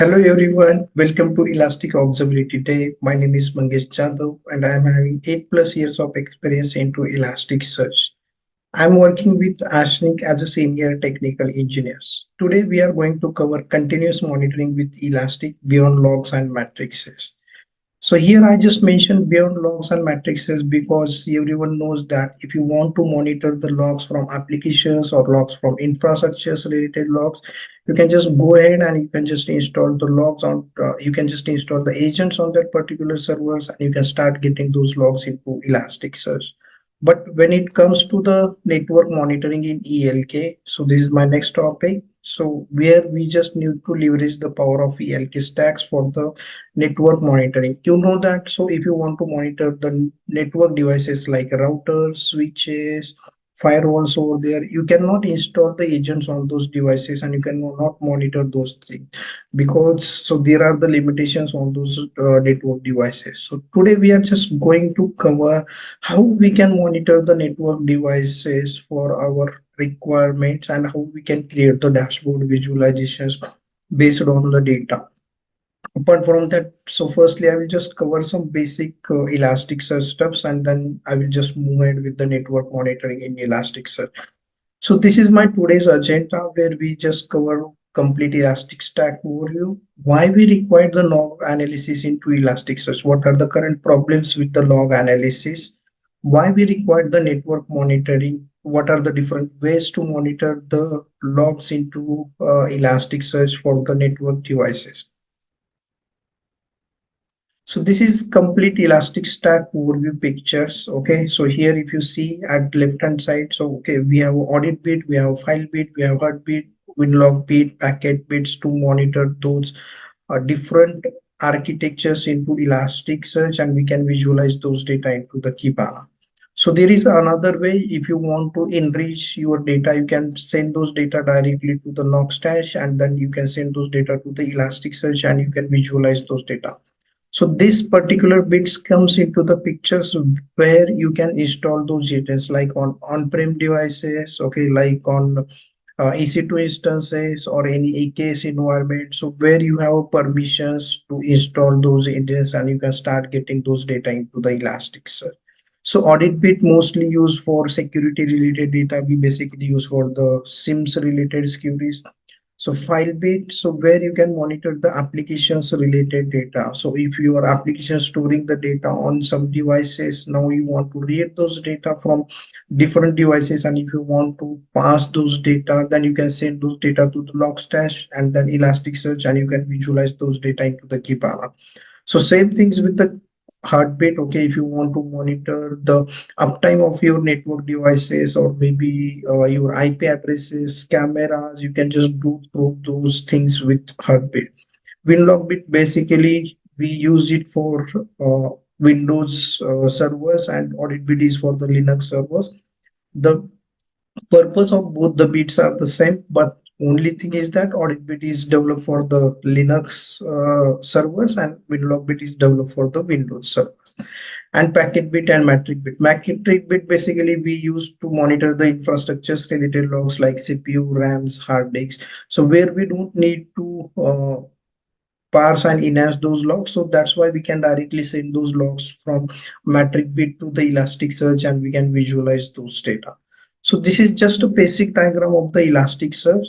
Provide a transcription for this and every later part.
Hello everyone, welcome to Elastic Observability Day. My name is Mangesh Jadhav and I am having 8 plus years of experience into Elasticsearch. I'm working with Ashnik as a senior technical engineer. Today we are going to cover continuous monitoring with Elastic beyond logs and matrices. So here I just mentioned beyond logs and matrices because everyone knows that if you want to monitor the logs from applications or logs from infrastructures related logs, you can just go ahead and you can just install the logs on, you can just install the agents on that particular servers and you can start getting those logs into Elasticsearch. But when it comes to the network monitoring in ELK, so this is my next topic. So where we just need to leverage the power of ELK stacks for the network monitoring. You know that. So if you want to monitor the network devices like routers, switches, firewalls over there, you cannot install the agents on those devices and you cannot monitor those things because so there are the limitations on those network devices. So today we are just going to cover how we can monitor the network devices for our requirements and how we can create the dashboard visualizations based on the data. Apart from that, so firstly, I will just cover some basic Elasticsearch steps and then I will just move ahead with the network monitoring in Elasticsearch. So this is my today's agenda where we just cover complete Elastic Stack overview, why we require the log analysis into Elasticsearch, what are the current problems with the log analysis, why we require the network monitoring, what are the different ways to monitor the logs into Elasticsearch for the network devices. So this is complete Elastic Stack overview pictures. Okay, so here if you see at left hand side, so okay, we have audit bit, we have file bit, we have heartbeat, winlog bit, packet bits to monitor those different architectures into Elasticsearch, and we can visualize those data into the Kibana. So there is another way. If you want to enrich your data, you can send those data directly to the Logstash, and then you can send those data to the Elasticsearch, and you can visualize those data. So this particular bits comes into the pictures where you can install those agents like on on-prem devices, okay, like on EC2 instances or any AKS environment. So where you have permissions to install those agents and you can start getting those data into the Elasticsearch. So audit bit mostly used for security related data. We basically use for the SIMs related securities. So file bit, so where you can monitor the applications related data. So if your application is storing the data on some devices, now you want to read those data from different devices, and if you want to pass those data, then you can send those data to the Logstash and then Elasticsearch, and you can visualize those data into the Kibana. So same things with the heartbeat. Okay, if you want to monitor the uptime of your network devices or maybe your IP addresses, cameras, you can just do through those things with heartbeat. Winlogbit basically we use it for Windows servers and auditbit is for the Linux servers. The purpose of both the bits are the same, but only thing is that audit bit is developed for the Linux servers and winlog bit is developed for the Windows servers. And packet bit and metric bit. Metric bit basically we use to monitor the infrastructures related logs like CPU, RAMs, hard disks. So where we don't need to parse and enhance those logs, so that's why we can directly send those logs from metric bit to the Elasticsearch and we can visualize those data. So this is just a basic diagram of the Elasticsearch.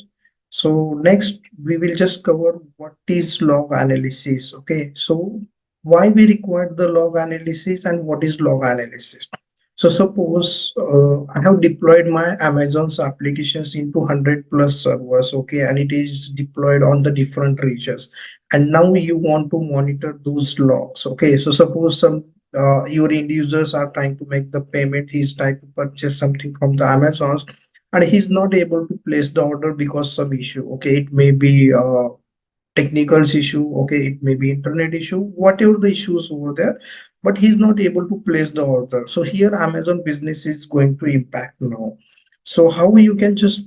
So next we will just cover what is log analysis. Okay, so why we require the log analysis and what is log analysis. So suppose I have deployed my Amazon's applications into 100 plus servers, okay, and it is deployed on the different regions. And now you want to monitor those logs, okay. So suppose some your end users are trying to make the payment, he's trying to purchase something from the Amazons, and he's not able to place the order because some issue, okay. It may be technical issue, okay, it may be internet issue, whatever the issues over there, but he's not able to place the order. So here Amazon business is going to impact now. So how you can just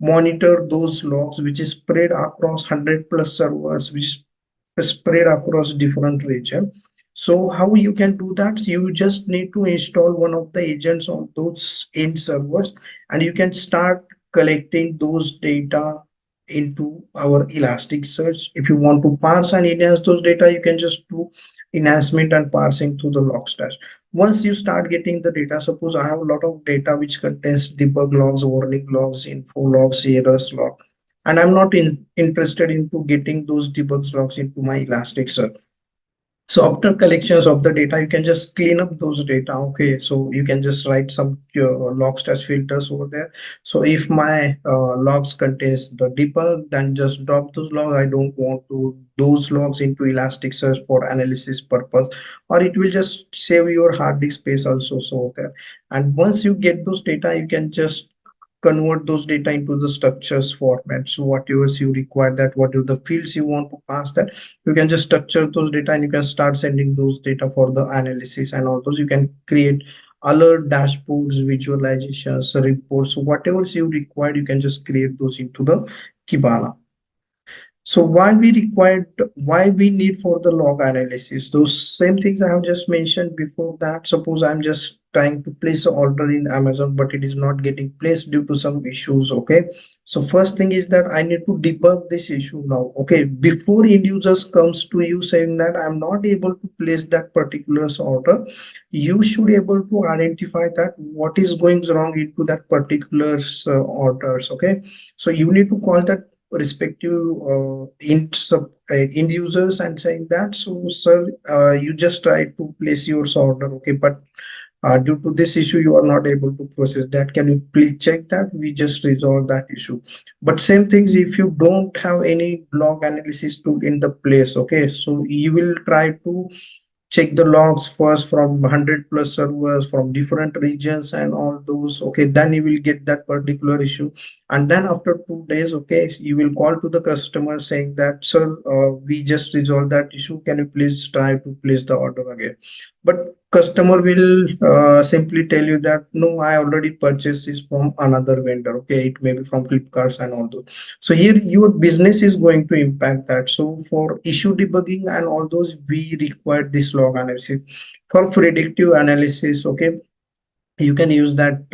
monitor those logs which is spread across 100 plus servers, which is spread across different region. So how you can do that, you just need to install one of the agents on those end servers and you can start collecting those data into our Elasticsearch. If you want to parse and enhance those data, you can just do enhancement and parsing through the Logstash. Once you start getting the data, suppose I have a lot of data which contains debug logs, warning logs, info logs, errors log, and I'm not interested into getting those debug logs into my Elasticsearch. So after collections of the data, you can just clean up those data. Okay, so you can just write some log stash filters over there. So if my logs contains the debug, then just drop those logs. I don't want to those logs into Elasticsearch for analysis purpose, or it will just save your hard disk space also. So there, and once you get those data, you can just convert those data into the structures format. So whatever you require, that whatever the fields you want to pass, that you can just structure those data and you can start sending those data for the analysis. And all those you can create alert dashboards, visualizations, reports. So whatever you require, you can just create those into the Kibana. So why we need for the log analysis? Those same things I have just mentioned before that. Suppose I'm just trying to place an order in Amazon, but it is not getting placed due to some issues. Okay. So first thing is that I need to debug this issue now. Okay. Before end users comes to you saying that I'm not able to place that particular order, you should able to identify that what is going wrong into that particular orders. Okay. So you need to call that respective end users and saying that, so sir, you just try to place your order, okay, but due to this issue you are not able to process that. Can you please check that? We just resolve that issue. But same things, if you don't have any log analysis tool in the place, okay, so you will try to check the logs first from 100 plus servers from different regions and all those. Okay, then you will get that particular issue, and then after 2 days, okay, you will call to the customer saying that, sir, we just resolved that issue, can you please try to place the order again? But customer will simply tell you that no, I already purchased this from another vendor. Okay, it may be from Flipkarts and all those. So here your business is going to impact that. So for issue debugging and all those, we require this log analysis. For predictive analysis, okay, you can use that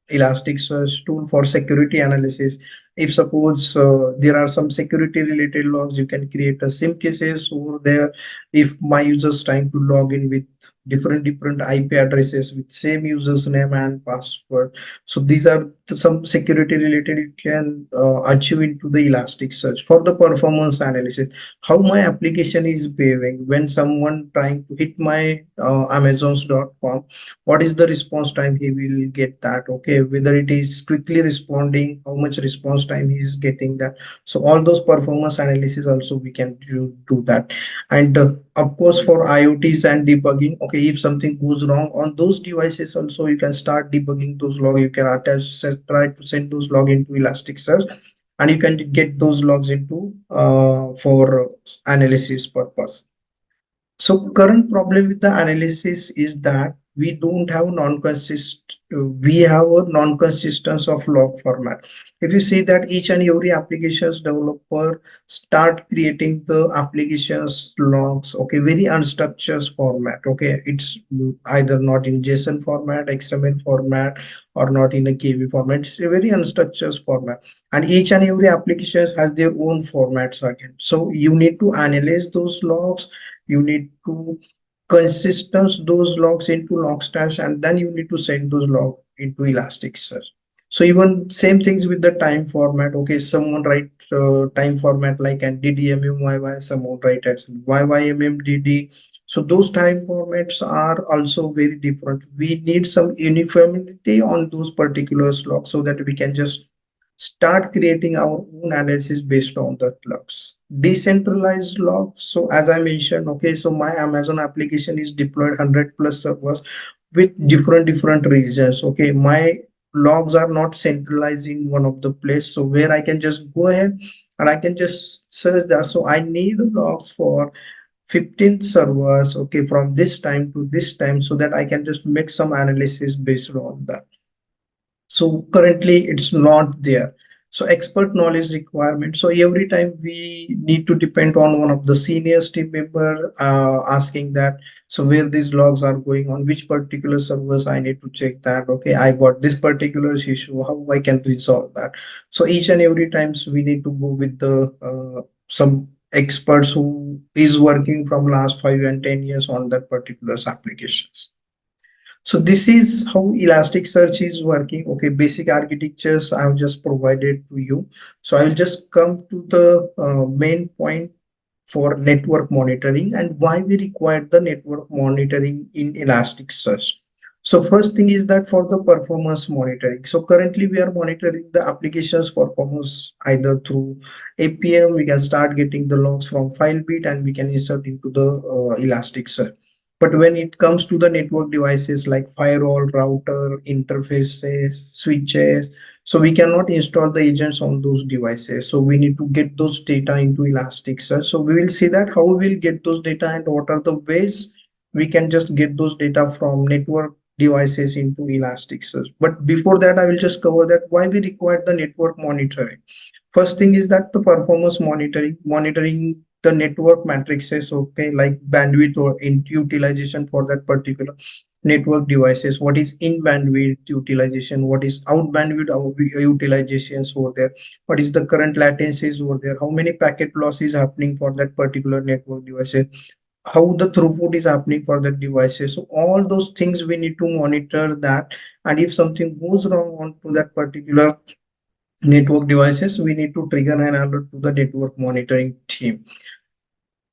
Elasticsearch tool for security analysis. If suppose there are some security related logs, you can create a SIM cases over there. If my users trying to log in with different IP addresses with same users name and password, so these are some security related you can achieve into the Elasticsearch. For the performance analysis, how my application is behaving when someone trying to hit my amazons.com, what is the response time he will get that, okay, whether it is quickly responding, how much response time he is getting that. So all those performance analysis also we can do that. And of course for IoTs and debugging, okay, if something goes wrong on those devices also, you can start debugging those log. You can try to send those log into Elasticsearch, and you can get those logs into for analysis purpose. So current problem with the analysis is that we don't have we have a non-consistence of log format. If you see that each and every applications developer start creating the applications logs, okay, very unstructured format. Okay, it's either not in JSON format, XML format, or not in a KV format. It's a very unstructured format, and each and every applications has their own formats again. So you need to analyze those logs, you need to consistent those logs into Logstash, and then you need to send those logs into Elasticsearch. So even same things with the time format. Okay, someone write time format like and DDMMYY, someone write as YYMMDD. So those time formats are also very different. We need some uniformity on those particular logs so that we can just start creating our own analysis based on the logs. Decentralized logs. So as I mentioned, okay, so my Amazon application is deployed 100 plus servers with different regions. Okay, my logs are not centralized in one of the place. So where I can just go ahead and I can just search that. So I need logs for 15 servers, okay, from this time to this time, so that I can just make some analysis based on that. So currently it's not there. So expert knowledge requirement. So every time we need to depend on one of the seniors team member asking that, so where these logs are going on, which particular servers I need to check that. Okay, I got this particular issue, how I can resolve that. So each and every times we need to go with the some experts who is working from last 5 and 10 years on that particular applications. So this is how Elasticsearch is working. Okay, basic architectures I have just provided to you. So I will just come to the main point for network monitoring and why we require the network monitoring in Elasticsearch. So first thing is that for the performance monitoring. So currently we are monitoring the application's performance either through APM. We can start getting the logs from FileBeat and we can insert into the Elasticsearch. But when it comes to the network devices like firewall, router, interfaces, switches, so we cannot install the agents on those devices. So we need to get those data into Elasticsearch. So we will see that how we will get those data and what are the ways we can just get those data from network devices into Elasticsearch. But before that, I will just cover that why we require the network monitoring. First thing is that the performance monitoring the network matrices, okay, like bandwidth or utilization for that particular network devices. What is in bandwidth utilization? What is out bandwidth utilizations over there? What is the current latencies over there? How many packet loss is happening for that particular network devices? How the throughput is happening for the devices. So all those things we need to monitor that. And if something goes wrong on to that particular network devices, we need to trigger an alert to the network monitoring team.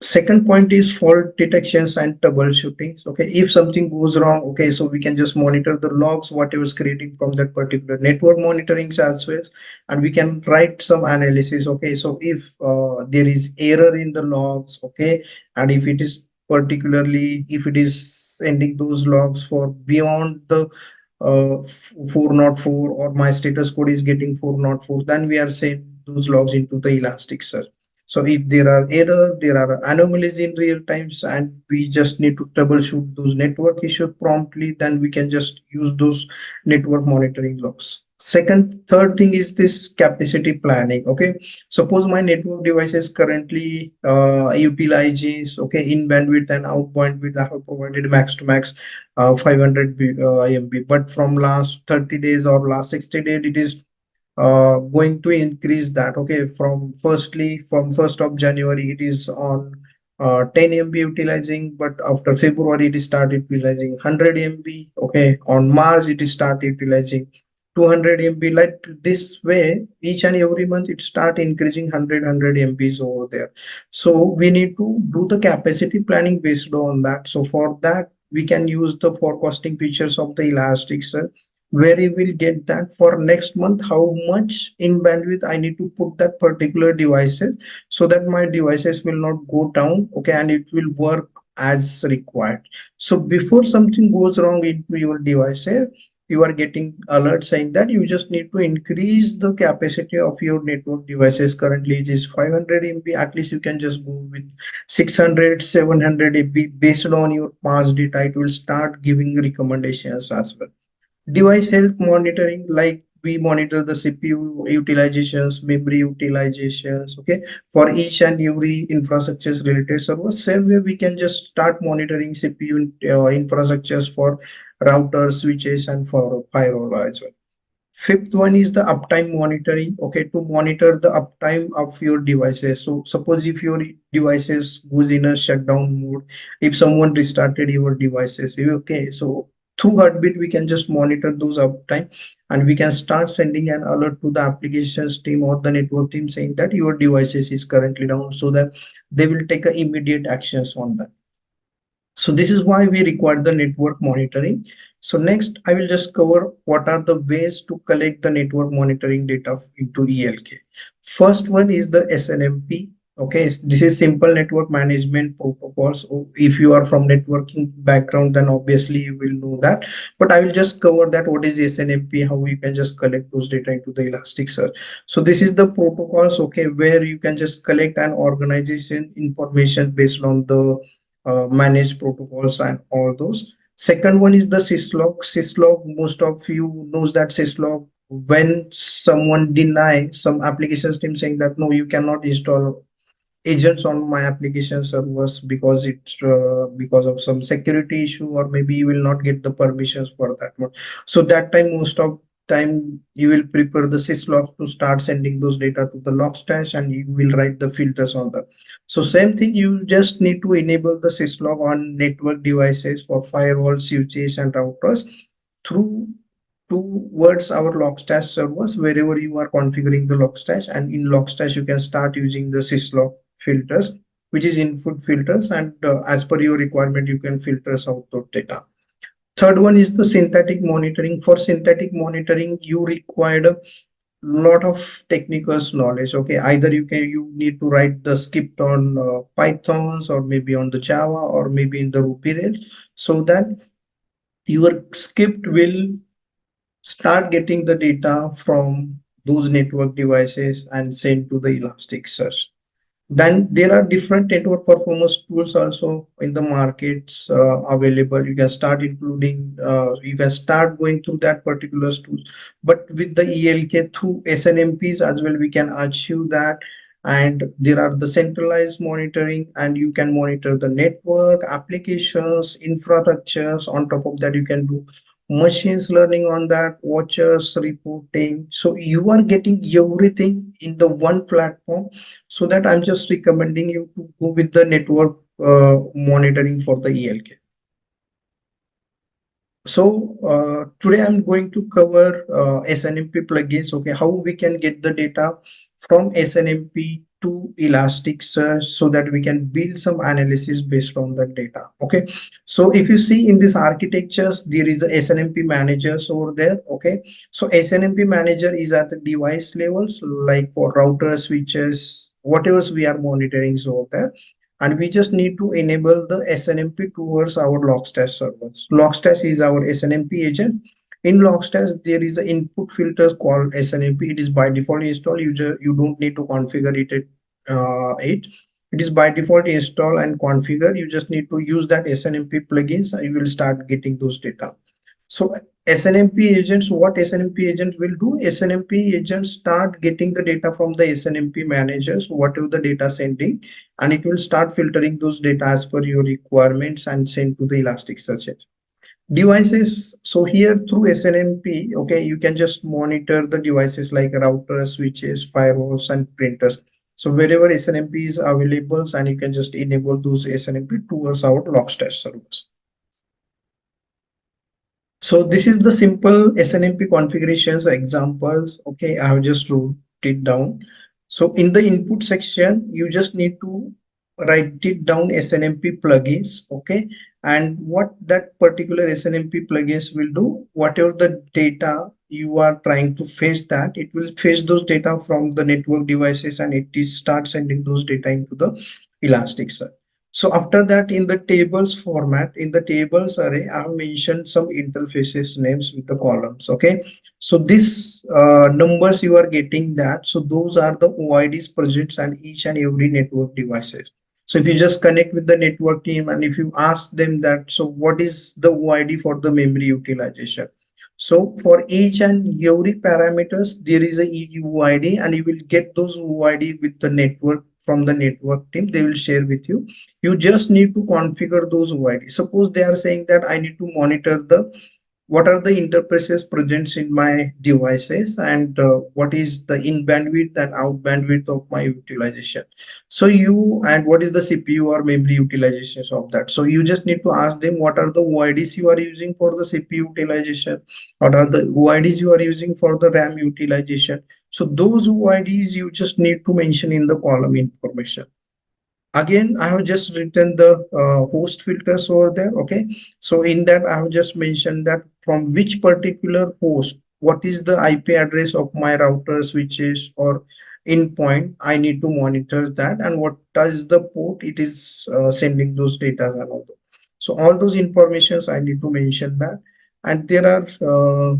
Second point is fault detections and troubleshootings. Okay, if something goes wrong, okay, so we can just monitor the logs, whatever is creating from that particular network monitoring as well, and we can write some analysis. Okay, so if there is error in the logs, okay, and if it is particularly if it is sending those logs for beyond the 404 or my status code is getting 404, then we are sending those logs into the Elasticsearch. So if there are error, there are anomalies in real times, and we just need to troubleshoot those network issues promptly, then we can just use those network monitoring logs. Third thing is this capacity planning. Okay, suppose my network device is currently utilizes okay in bandwidth and out bandwidth. I have provided max to max 500 MB, but from last 30 days or last 60 days, it is going to increase that. Okay, from 1st of January it is on 10 MB utilizing, but after February it is start utilizing 100 MB. Okay, on March it is start utilizing 200 MB. Like this way, each and every month it start increasing 100 MBs over there. So we need to do the capacity planning based on that. So for that we can use the forecasting features of the Elasticsearch, where you will get that for next month how much in bandwidth I need to put that particular devices, so that my devices will not go down, okay, and it will work as required. So before something goes wrong into your devices, you are getting alert saying that you just need to increase the capacity of your network devices. Currently it is 500 MB, at least you can just go with 600 700 MB based on your past data. It will start giving recommendations as well. Device health monitoring, like we monitor the CPU utilizations, memory utilizations, okay, for each and every infrastructures related server. Same way we can just start monitoring CPU infrastructures for routers, switches, and for firewall as well. Fifth one is the uptime monitoring. Okay, to monitor the uptime of your devices. So suppose if your devices goes in a shutdown mode, if someone restarted your devices, okay, so through Heartbeat we can just monitor those uptime, and we can start sending an alert to the applications team or the network team saying that your devices is currently down, so that they will take a immediate actions on that. So this is why we require the network monitoring. So next, I will just cover what are the ways to collect the network monitoring data into ELK. First one is the SNMP. Okay, this is simple network management protocols. So if you are from networking background, then obviously you will know that. But I will just cover that what is SNMP, how you can just collect those data into the Elasticsearch. So this is the protocols, okay, where you can just collect an organization information based on the manage protocols and all those. Second one is the syslog. Syslog, most of you knows that syslog when someone deny some applications team saying that no, you cannot install agents on my application servers because it's because of some security issue, or maybe you will not get the permissions for that one. So that time, most of time, you will prepare the syslog to start sending those data to the logstash, and you will write the filters on that. So same thing, you just need to enable the syslog on network devices for firewall, switches, and routers through towards our Logstash servers wherever you are configuring the Logstash, and in Logstash you can start using the syslog filters, which is input filters, and as per your requirement you can filter out the data. Third one is the synthetic monitoring. For synthetic monitoring you require a lot of technical knowledge. Okay, either you need to write the script on pythons, or maybe on the java, or maybe in the ruby rails, so that your script will start getting the data from those network devices and send to the Elasticsearch. Then there are different network performance tools also in the markets available. You can start including, you can start going through that particular tools. But with the ELK through SNMPs as well, we can achieve that. And there are the centralized monitoring, and you can monitor the network, applications, infrastructures. On top of that, you can do machines learning on that, watchers, reporting. So you are getting everything in the one platform, so that I'm just recommending you to go with the network monitoring for the ELK. So today I'm going to cover SNMP plugins. Okay, how we can get the data from SNMP to Elasticsearch so that we can build some analysis based on the data. Okay, so if you see in this architectures, there is a SNMP managers over there. Okay, so SNMP manager is at the device levels, like for router, switches, whatever we are monitoring over there, and we just need to enable the SNMP towards our Logstash servers. Logstash is our SNMP agent. In Logstash, there is an input filter called SNMP. It is by default installed. You don't need to configure it. It is by default install and configure. You just need to use that SNMP plugins, and you will start getting those data. So SNMP agents, what SNMP agents will do? SNMP agents start getting the data from the SNMP managers, whatever the data sending, and it will start filtering those data as per your requirements and send to the Elasticsearch devices. So here through SNMP, okay, you can just monitor the devices like routers, switches, firewalls, and printers. So wherever SNMP is available, and you can just enable those SNMP towards our Logstash servers. So this is the simple SNMP configurations examples. Okay, I have just wrote it down. So in the input section, you just need to write it down SNMP plugins. Okay, and what that particular SNMP plugins will do, whatever the data you are trying to fetch, that it will fetch those data from the network devices, and it is start sending those data into the Elasticsearch. So after that, in the tables format, in the tables array, I have mentioned some interfaces names with the columns. Okay. So this numbers you are getting that. So those are the OIDs present and each and every network devices. So if you just connect with the network team, and if you ask them that, so what is the OID for the memory utilization? So for each and every parameters, there is a UID, and you will get those UID with the network from the network team. They will share with you. You just need to configure those UID. Suppose they are saying that I need to monitor the what are the interfaces present in my devices, and what is the in bandwidth and out bandwidth of my utilization. So you, and what is the CPU or memory utilizations of that. So you just need to ask them what are the OIDs you are using for the CPU utilization, what are the OIDs you are using for the RAM utilization. So those OIDs you just need to mention in the column information. Again, I have just written the host filters over there. Okay, so in that I have just mentioned that from which particular host, what is the IP address of my router, switches, or endpoint, I need to monitor that, and what is the port it is sending those data and all that. So all those informations I need to mention that. And there are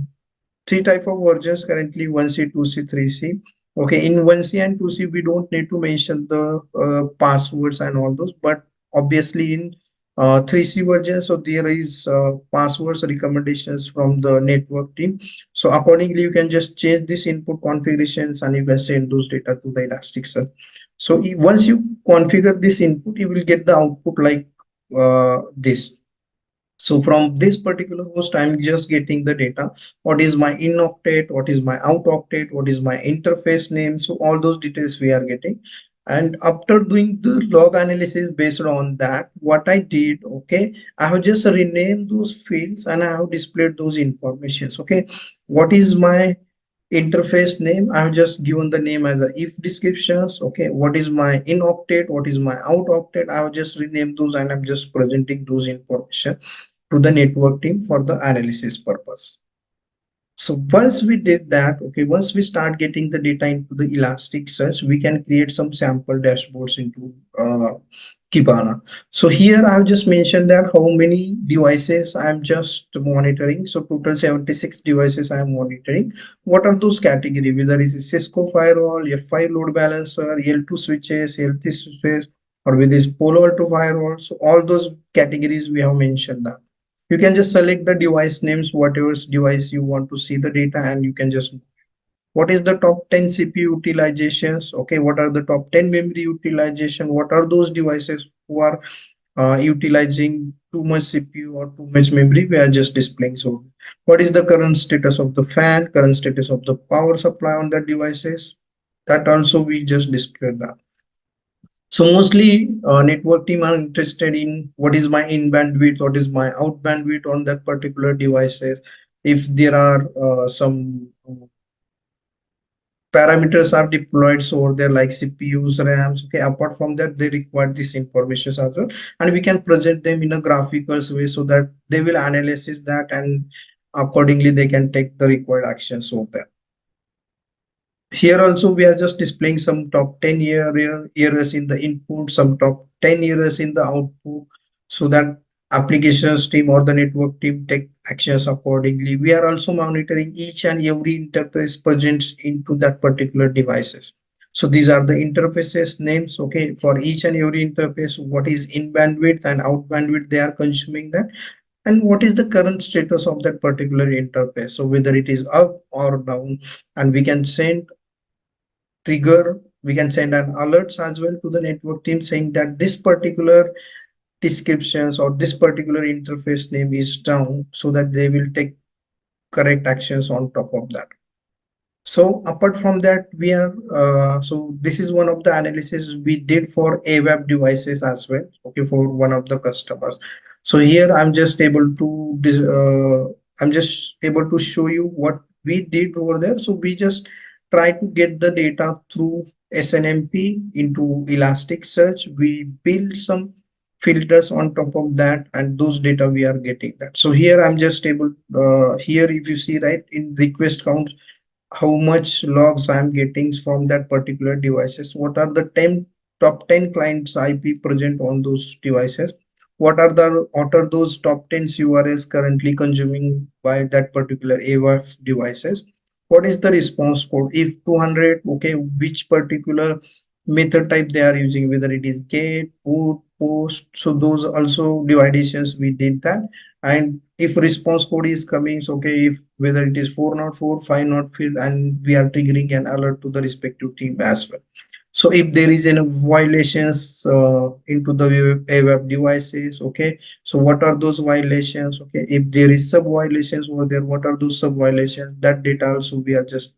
three type of versions currently: 1C, 2C, 3C. Okay, in 1C and 2C we don't need to mention the passwords and all those, but obviously in 3C version. So there is passwords recommendations from the network team. So accordingly, you can just change this input configurations and you can send those data to the Elasticsearch. So once you configure this input, you will get the output like this. So from this particular host, I'm just getting the data. What is my in octet? What is my out octet? What is my interface name? So all those details we are getting. And after doing the log analysis based on that, what I did, okay, I have just renamed those fields and I have displayed those informations. Okay, what is my interface name? I have just given the name as a if descriptions. Okay, what is my in octet? What is my out octet? I have just renamed those and I'm just presenting those information to the network team for the analysis purpose. So once we did that, okay, once we start getting the data into the Elasticsearch, we can create some sample dashboards into Kibana. So here I've just mentioned that how many devices I'm just monitoring. So total 76 devices I'm monitoring. What are those categories? Whether it's a Cisco firewall, F5 load balancer, L2 switches, L3 switches, or with this Palo Alto firewall. So all those categories we have mentioned that. You can just select the device names, whatever device you want to see the data, and you can just what is the top 10 CPU utilizations? Okay, what are the top 10 memory utilization? What are those devices who are utilizing too much CPU or too much memory? We are just displaying. So, what is the current status of the fan, current status of the power supply on the devices? That also we just display that. So mostly network team are interested in what is my in bandwidth, what is my out bandwidth on that particular devices. If there are some parameters are deployed so over there like CPUs, RAMs. Okay, apart from that, they require this information as well, and we can present them in a graphical way so that they will analyze that and accordingly they can take the required actions over there. Here also we are just displaying some top 10 errors in the input, some top 10 errors in the output, so that applications team or the network team take actions accordingly. We are also monitoring each and every interface present into that particular devices. So these are the interfaces names, okay, for each and every interface, what is in bandwidth and out bandwidth they are consuming that, and what is the current status of that particular interface. So whether it is up or down, and we can send trigger, we can send an alerts as well to the network team saying that this particular descriptions or this particular interface name is down so that they will take correct actions on top of that. So apart from that, we are so this is one of the analysis we did for AWAP devices as well, okay, for one of the customers. So here I'm just able to show you what we did over there. So we just try to get the data through SNMP into Elasticsearch. We build some filters on top of that, and those data we are getting that. So here I'm just able here if you see right in request counts how much logs I'm getting from that particular devices. What are the 10 top 10 clients IP present on those devices? What are those top 10 URLs currently consuming by that particular AWF devices? What is the response code? If 200, okay, which particular method type they are using, whether it is get, put, post. So those also dividations we did that. And if response code is coming, so okay, if whether it is 404, 504, and we are triggering an alert to the respective team as well. So if there is any violations into the web devices, okay, so what are those violations? Okay, if there is sub violations over there, what are those sub violations? That data also we are just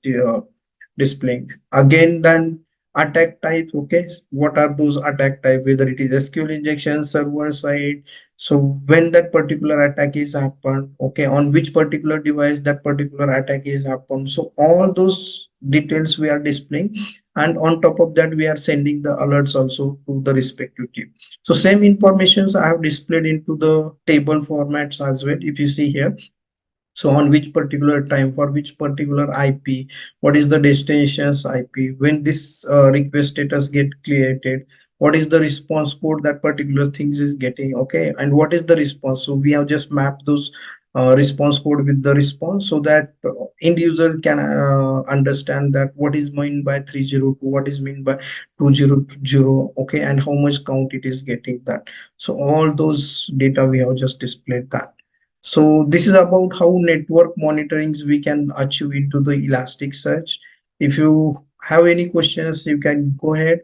displaying. Again, then attack types, okay, what are those attack type, whether it is SQL injection, server side. So when that particular attack is happened, okay, on which particular device that particular attack is happened. So all those details we are displaying, and on top of that we are sending the alerts also to the respective team. So same informations I have displayed into the table formats as well. If you see here, so on which particular time, for which particular IP, what is the destination's IP, when this request status get created, what is the response code that particular things is getting, okay, and what is the response. So we have just mapped those response code with the response, so that end user can understand that what is meant by 302, what is meant by 2020, okay, and how much count it is getting that. So all those data we have just displayed that. So this is about how network monitorings we can achieve into the Elasticsearch. If you have any questions, you can go ahead.